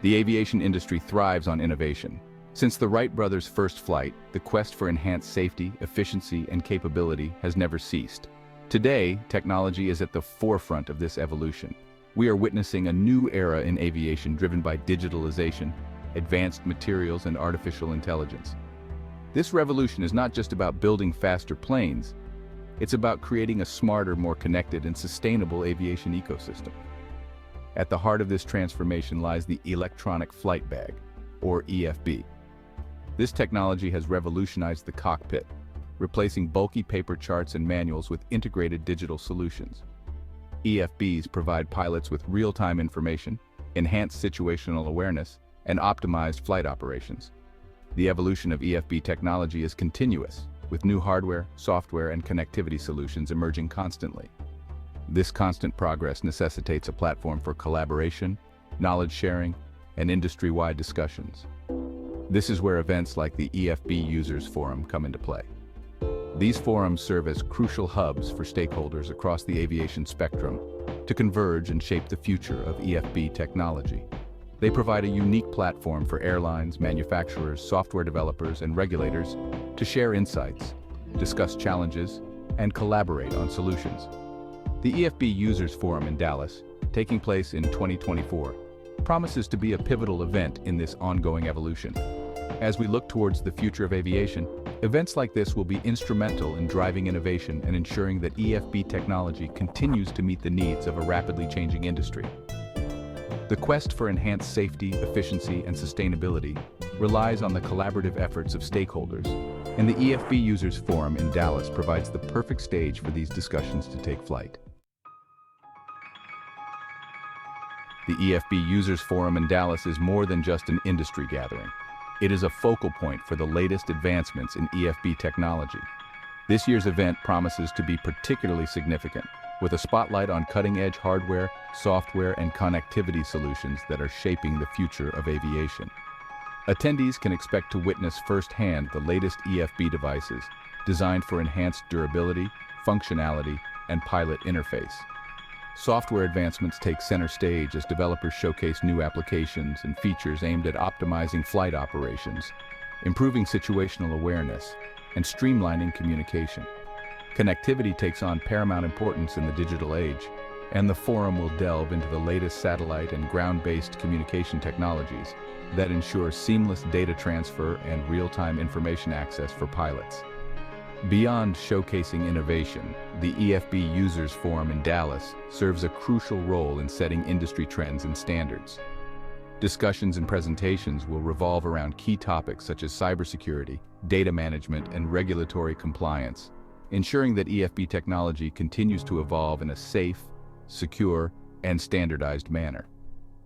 The aviation industry thrives on innovation. Since the Wright brothers' first flight, the quest for enhanced safety, efficiency, and capability has never ceased. Today, technology is at the forefront of this evolution. We are witnessing a new era in aviation driven by digitalization, advanced materials, and artificial intelligence. This revolution is not just about building faster planes, it's about creating a smarter, more connected, and sustainable aviation ecosystem. At the heart of this transformation lies the electronic flight bag, or EFB. This technology has revolutionized the cockpit, replacing bulky paper charts and manuals with integrated digital solutions. EFBs provide pilots with real-time information, enhanced situational awareness, and optimized flight operations. The evolution of EFB technology is continuous, with new hardware, software, and connectivity solutions emerging constantly. This constant progress necessitates a platform for collaboration, knowledge sharing, and industry-wide discussions. This is where events like the EFB Users Forum come into play. These forums serve as crucial hubs for stakeholders across the aviation spectrum to converge and shape the future of EFB technology. They provide a unique platform for airlines, manufacturers, software developers, and regulators to share insights, discuss challenges, and collaborate on solutions. The EFB Users Forum in Dallas, taking place in 2024, promises to be a pivotal event in this ongoing evolution. As we look towards the future of aviation, events like this will be instrumental in driving innovation and ensuring that EFB technology continues to meet the needs of a rapidly changing industry. The quest for enhanced safety, efficiency, and sustainability relies on the collaborative efforts of stakeholders, and the EFB Users Forum in Dallas provides the perfect stage for these discussions to take flight. The EFB Users Forum in Dallas is more than just an industry gathering. It is a focal point for the latest advancements in EFB technology. This year's event promises to be particularly significant, with a spotlight on cutting-edge hardware, software, and connectivity solutions that are shaping the future of aviation. Attendees can expect to witness firsthand the latest EFB devices designed for enhanced durability, functionality, and pilot interface. Software advancements take center stage as developers showcase new applications and features aimed at optimizing flight operations, improving situational awareness, and streamlining communication. Connectivity takes on paramount importance in the digital age, and the forum will delve into the latest satellite and ground-based communication technologies that ensure seamless data transfer and real-time information access for pilots. Beyond showcasing innovation, the EFB Users Forum in Dallas serves a crucial role in setting industry trends and standards. Discussions and presentations will revolve around key topics such as cybersecurity, data management, and regulatory compliance, ensuring that EFB technology continues to evolve in a safe, secure, and standardized manner.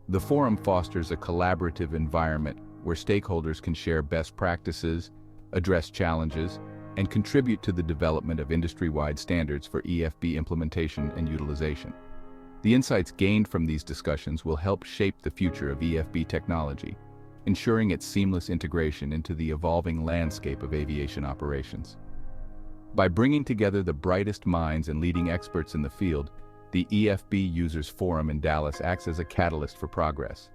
The forum fosters a collaborative environment where stakeholders can share best practices, address challenges, and contribute to the development of industry-wide standards for EFB implementation and utilization. The insights gained from these discussions will help shape the future of EFB technology, ensuring its seamless integration into the evolving landscape of aviation operations. By bringing together the brightest minds and leading experts in the field, the EFB Users Forum in Dallas acts as a catalyst for progress,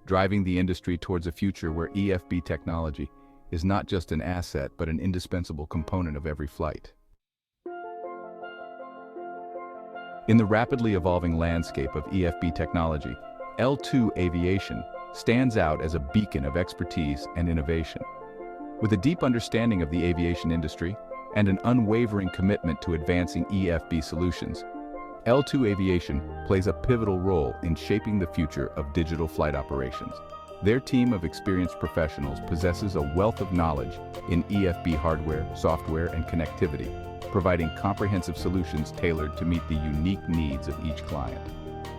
driving the industry towards a future where EFB technology is not just an asset but an indispensable component of every flight. In the rapidly evolving landscape of EFB technology, L2 Aviation stands out as a beacon of expertise and innovation. With a deep understanding of the aviation industry and an unwavering commitment to advancing EFB solutions, L2 Aviation plays a pivotal role in shaping the future of digital flight operations. Their team of experienced professionals possesses a wealth of knowledge in EFB hardware, software, and connectivity, providing comprehensive solutions tailored to meet the unique needs of each client.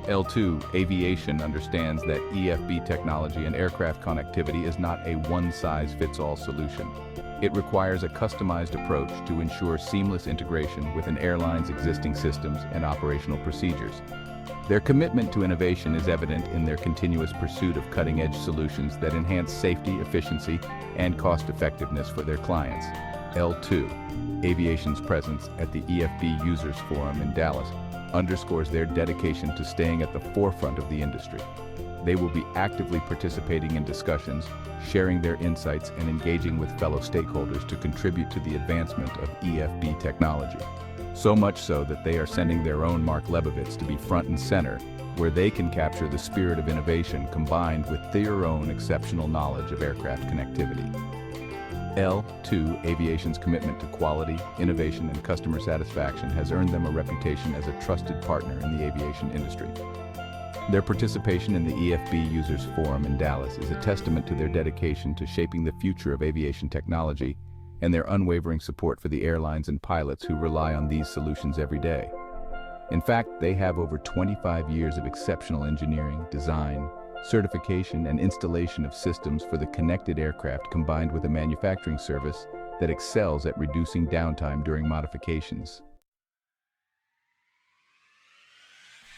L2 Aviation understands that EFB technology and aircraft connectivity is not a one-size-fits-all solution. It requires a customized approach to ensure seamless integration with an airline's existing systems and operational procedures. Their commitment to innovation is evident in their continuous pursuit of cutting-edge solutions that enhance safety, efficiency, and cost-effectiveness for their clients. L2 Aviation's presence at the EFB Users Forum in Dallas underscores their dedication to staying at the forefront of the industry. They will be actively participating in discussions, sharing their insights, and engaging with fellow stakeholders to contribute to the advancement of EFB technology. So much so that they are sending their own Mark Lebovitz to be front and center, where they can capture the spirit of innovation combined with their own exceptional knowledge of aircraft connectivity. L2 Aviation's commitment to quality, innovation, and customer satisfaction has earned them a reputation as a trusted partner in the aviation industry. Their participation in the EFB Users Forum in Dallas is a testament to their dedication to shaping the future of aviation technology and their unwavering support for the airlines and pilots who rely on these solutions every day. In fact, they have over 25 years of exceptional engineering, design, certification, and installation of systems for the connected aircraft, combined with a manufacturing service that excels at reducing downtime during modifications.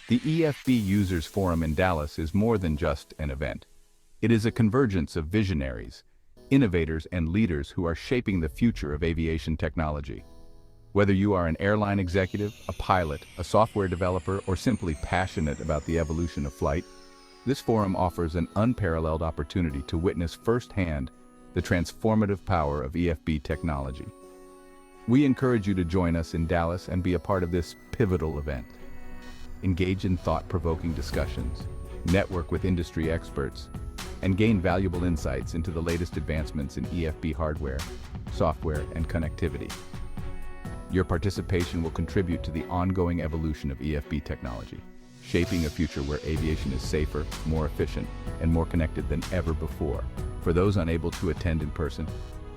The EFB Users Forum in Dallas is more than just an event. It is a convergence of visionaries, innovators, and leaders who are shaping the future of aviation technology. Whether you are an airline executive, a pilot, a software developer, or simply passionate about the evolution of flight, this forum offers an unparalleled opportunity to witness firsthand the transformative power of EFB technology. We encourage you to join us in Dallas and be a part of this pivotal event. Engage in thought-provoking discussions, network with industry experts, and gain valuable insights into the latest advancements in EFB hardware, software, and connectivity. Your participation will contribute to the ongoing evolution of EFB technology, shaping a future where aviation is safer, more efficient, and more connected than ever before. For those unable to attend in person,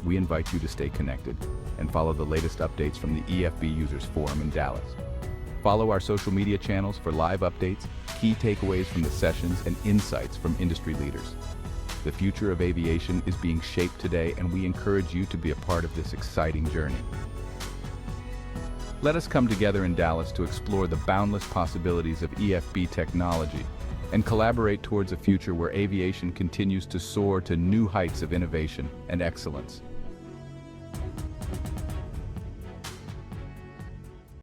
we invite you to stay connected and follow the latest updates from the EFB Users Forum in Dallas. Follow our social media channels for live updates, key takeaways from the sessions, and insights from industry leaders. The future of aviation is being shaped today, and we encourage you to be a part of this exciting journey. Let us come together in Dallas to explore the boundless possibilities of EFB technology and collaborate towards a future where aviation continues to soar to new heights of innovation and excellence.